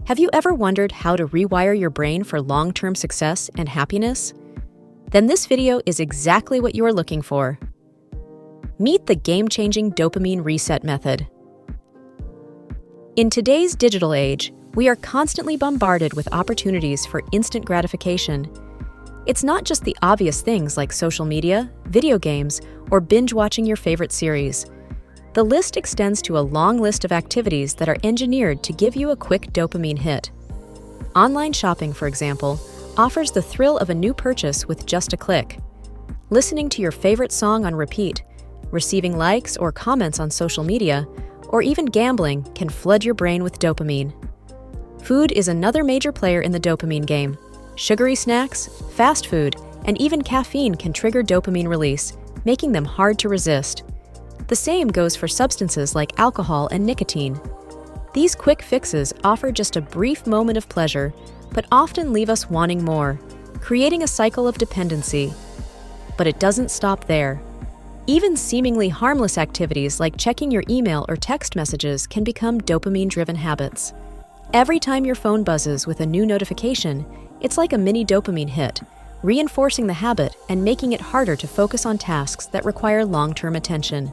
Have you ever wondered how to rewire your brain for long-term success and happiness? Then this video is exactly what you are looking for. Meet the game-changing Dopamine Reset Method. In today's digital age, we are constantly bombarded with opportunities for instant gratification. It's not just the obvious things like social media, video games, or binge-watching your favorite series. The list extends to a long list of activities that are engineered to give you a quick dopamine hit. Online shopping, for example, offers the thrill of a new purchase with just a click. Listening to your favorite song on repeat, receiving likes or comments on social media, or even gambling can flood your brain with dopamine. Food is another major player in the dopamine game. Sugary snacks, fast food, and even caffeine can trigger dopamine release, making them hard to resist. The same goes for substances like alcohol and nicotine. These quick fixes offer just a brief moment of pleasure, but often leave us wanting more, creating a cycle of dependency. But it doesn't stop there. Even seemingly harmless activities like checking your email or text messages can become dopamine-driven habits. Every time your phone buzzes with a new notification, it's like a mini dopamine hit, reinforcing the habit and making it harder to focus on tasks that require long-term attention.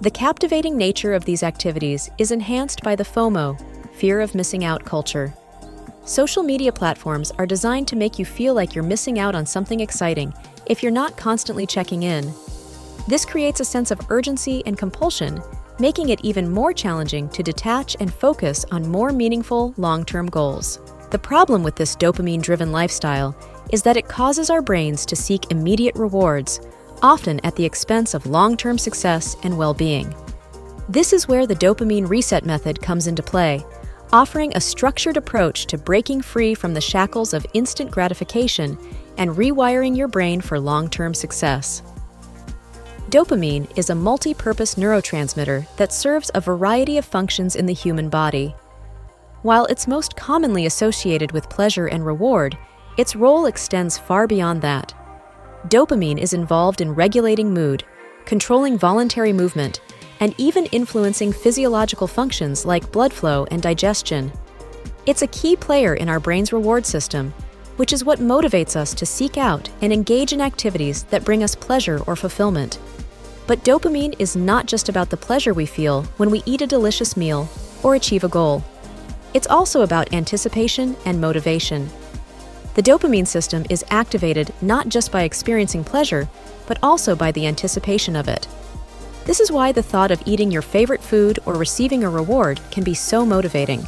The captivating nature of these activities is enhanced by the FOMO, fear of missing out culture. Social media platforms are designed to make you feel like you're missing out on something exciting if you're not constantly checking in. This creates a sense of urgency and compulsion, making it even more challenging to detach and focus on more meaningful, long-term goals. The problem with this dopamine-driven lifestyle is that it causes our brains to seek immediate rewards, often at the expense of long-term success and well-being. This is where the Dopamine Reset Method comes into play, offering a structured approach to breaking free from the shackles of instant gratification and rewiring your brain for long-term success. Dopamine is a multi-purpose neurotransmitter that serves a variety of functions in the human body. While it's most commonly associated with pleasure and reward, its role extends far beyond that. Dopamine is involved in regulating mood, controlling voluntary movement, and even influencing physiological functions like blood flow and digestion. It's a key player in our brain's reward system, which is what motivates us to seek out and engage in activities that bring us pleasure or fulfillment. But dopamine is not just about the pleasure we feel when we eat a delicious meal or achieve a goal. It's also about anticipation and motivation. The dopamine system is activated not just by experiencing pleasure, but also by the anticipation of it. This is why the thought of eating your favorite food or receiving a reward can be so motivating.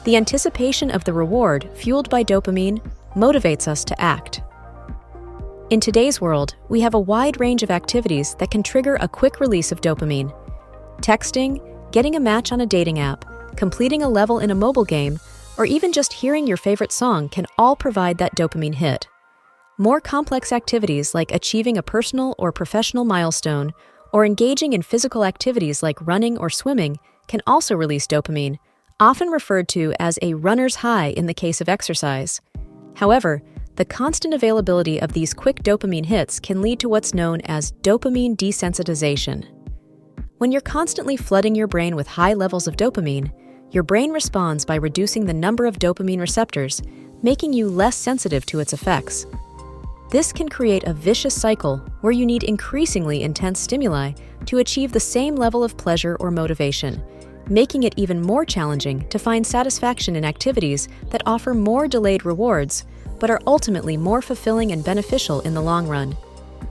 The anticipation of the reward, fueled by dopamine, motivates us to act. In today's world, we have a wide range of activities that can trigger a quick release of dopamine. Texting, getting a match on a dating app, completing a level in a mobile game, or even just hearing your favorite song can all provide that dopamine hit. More complex activities like achieving a personal or professional milestone, or engaging in physical activities like running or swimming can also release dopamine, often referred to as a runner's high in the case of exercise. However, the constant availability of these quick dopamine hits can lead to what's known as dopamine desensitization. When you're constantly flooding your brain with high levels of dopamine, your brain responds by reducing the number of dopamine receptors, making you less sensitive to its effects. This can create a vicious cycle where you need increasingly intense stimuli to achieve the same level of pleasure or motivation, making it even more challenging to find satisfaction in activities that offer more delayed rewards, but are ultimately more fulfilling and beneficial in the long run.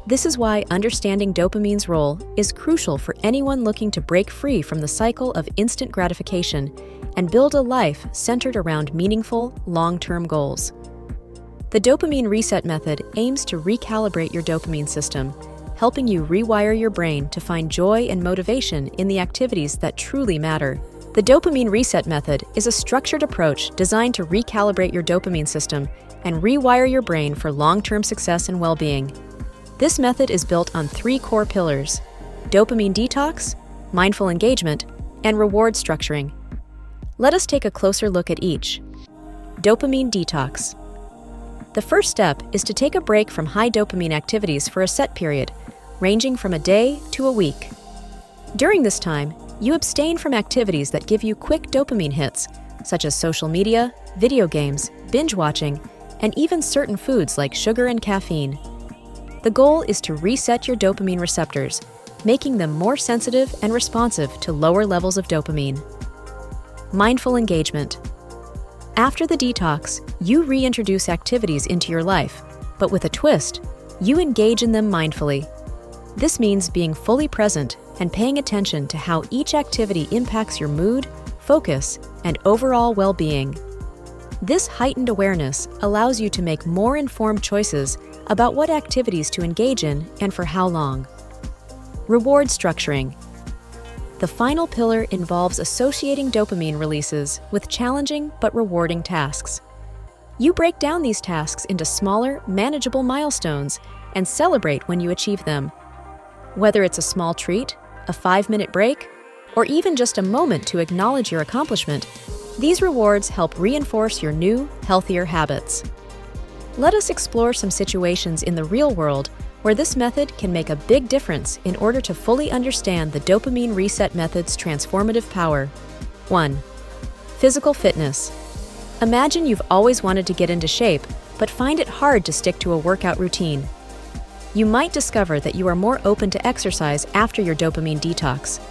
This is why understanding dopamine's role is crucial for anyone looking to break free from the cycle of instant gratification and build a life centered around meaningful, long-term goals. The Dopamine Reset Method aims to recalibrate your dopamine system, helping you rewire your brain to find joy and motivation in the activities that truly matter. The Dopamine Reset Method is a structured approach designed to recalibrate your dopamine system and rewire your brain for long-term success and well-being. This method is built on 3 core pillars: dopamine detox, mindful engagement, and reward structuring. Let us take a closer look at each. Dopamine detox. The first step is to take a break from high dopamine activities for a set period, ranging from a day to a week. During this time, you abstain from activities that give you quick dopamine hits, such as social media, video games, binge watching, and even certain foods like sugar and caffeine. The goal is to reset your dopamine receptors, making them more sensitive and responsive to lower levels of dopamine. Mindful engagement. After the detox, you reintroduce activities into your life, but with a twist, you engage in them mindfully. This means being fully present and paying attention to how each activity impacts your mood, focus, and overall well-being. This heightened awareness allows you to make more informed choices about what activities to engage in and for how long. Reward structuring. The final pillar involves associating dopamine releases with challenging but rewarding tasks. You break down these tasks into smaller, manageable milestones and celebrate when you achieve them. Whether it's a small treat, a 5-minute break, or even just a moment to acknowledge your accomplishment, these rewards help reinforce your new, healthier habits. Let us explore some situations in the real world where this method can make a big difference in order to fully understand the Dopamine Reset Method's transformative power. 1. Physical fitness. Imagine you've always wanted to get into shape, but find it hard to stick to a workout routine. You might discover that you are more open to exercise after your dopamine detox.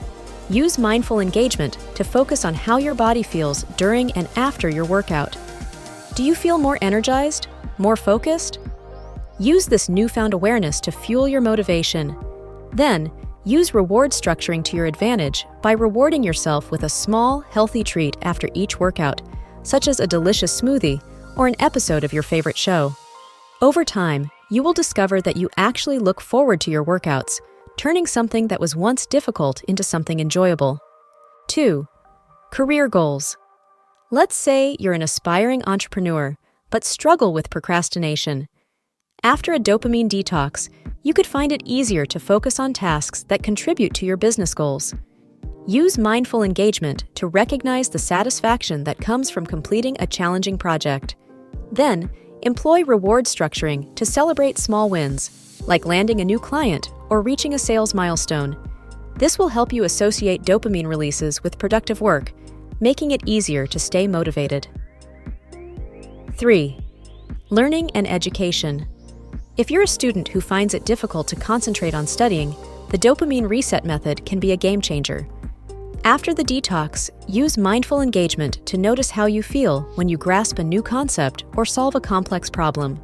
Use mindful engagement to focus on how your body feels during and after your workout. Do you feel more energized? More focused? Use this newfound awareness to fuel your motivation. Then, use reward structuring to your advantage by rewarding yourself with a small, healthy treat after each workout, such as a delicious smoothie or an episode of your favorite show. Over time, you will discover that you actually look forward to your workouts, turning something that was once difficult into something enjoyable. 2. Career goals. Let's say you're an aspiring entrepreneur, but struggle with procrastination. After a dopamine detox, you could find it easier to focus on tasks that contribute to your business goals. Use mindful engagement to recognize the satisfaction that comes from completing a challenging project. Then, employ reward structuring to celebrate small wins, like landing a new client or reaching a sales milestone. This will help you associate dopamine releases with productive work, making it easier to stay motivated. 3. Learning and education. If you're a student who finds it difficult to concentrate on studying, the Dopamine Reset Method can be a game changer. After the detox, use mindful engagement to notice how you feel when you grasp a new concept or solve a complex problem.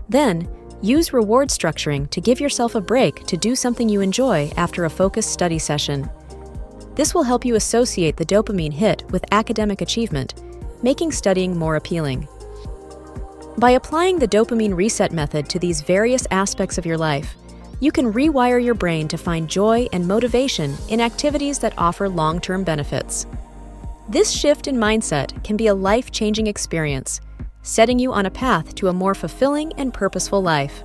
Then, use reward structuring to give yourself a break to do something you enjoy after a focused study session. This will help you associate the dopamine hit with academic achievement, making studying more appealing. By applying the Dopamine Reset Method to these various aspects of your life, you can rewire your brain to find joy and motivation in activities that offer long-term benefits. This shift in mindset can be a life-changing experience, setting you on a path to a more fulfilling and purposeful life.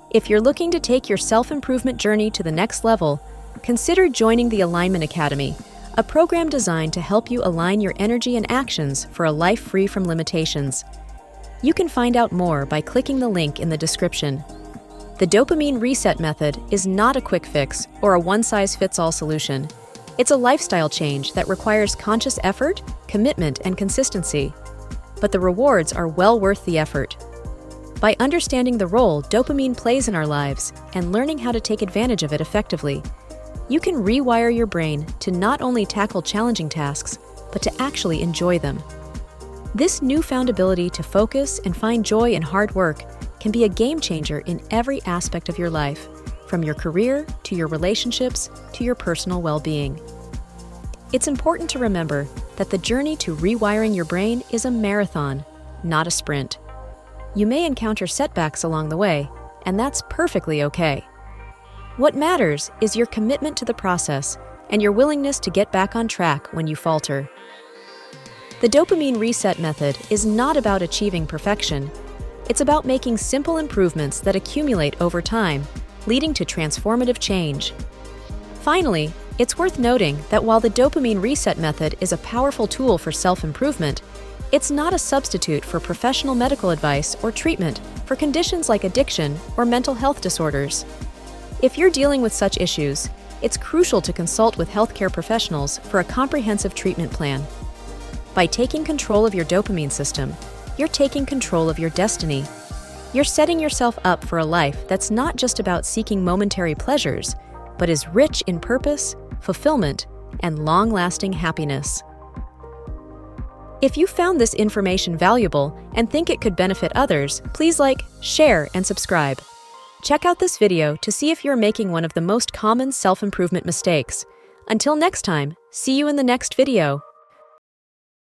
If you're looking to take your self-improvement journey to the next level, consider joining the Alignment Academy, a program designed to help you align your energy and actions for a life free from limitations. You can find out more by clicking the link in the description. The Dopamine Reset Method is not a quick fix or a one-size-fits-all solution. It's a lifestyle change that requires conscious effort, commitment, and consistency. But the rewards are well worth the effort. By understanding the role dopamine plays in our lives and learning how to take advantage of it effectively, you can rewire your brain to not only tackle challenging tasks, but to actually enjoy them. This newfound ability to focus and find joy in hard work can be a game changer in every aspect of your life, from your career to your relationships to your personal well-being. It's important to remember that the journey to rewiring your brain is a marathon, not a sprint. You may encounter setbacks along the way, and that's perfectly okay. What matters is your commitment to the process and your willingness to get back on track when you falter. The Dopamine Reset Method is not about achieving perfection. It's about making simple improvements that accumulate over time, leading to transformative change. Finally, it's worth noting that while the Dopamine Reset Method is a powerful tool for self-improvement, it's not a substitute for professional medical advice or treatment for conditions like addiction or mental health disorders. If you're dealing with such issues, it's crucial to consult with healthcare professionals for a comprehensive treatment plan. By taking control of your dopamine system, you're taking control of your destiny. You're setting yourself up for a life that's not just about seeking momentary pleasures, but is rich in purpose, fulfillment, and long-lasting happiness. If you found this information valuable and think it could benefit others, please like, share, and subscribe. Check out this video to see if you're making one of the most common self-improvement mistakes. Until next time, see you in the next video.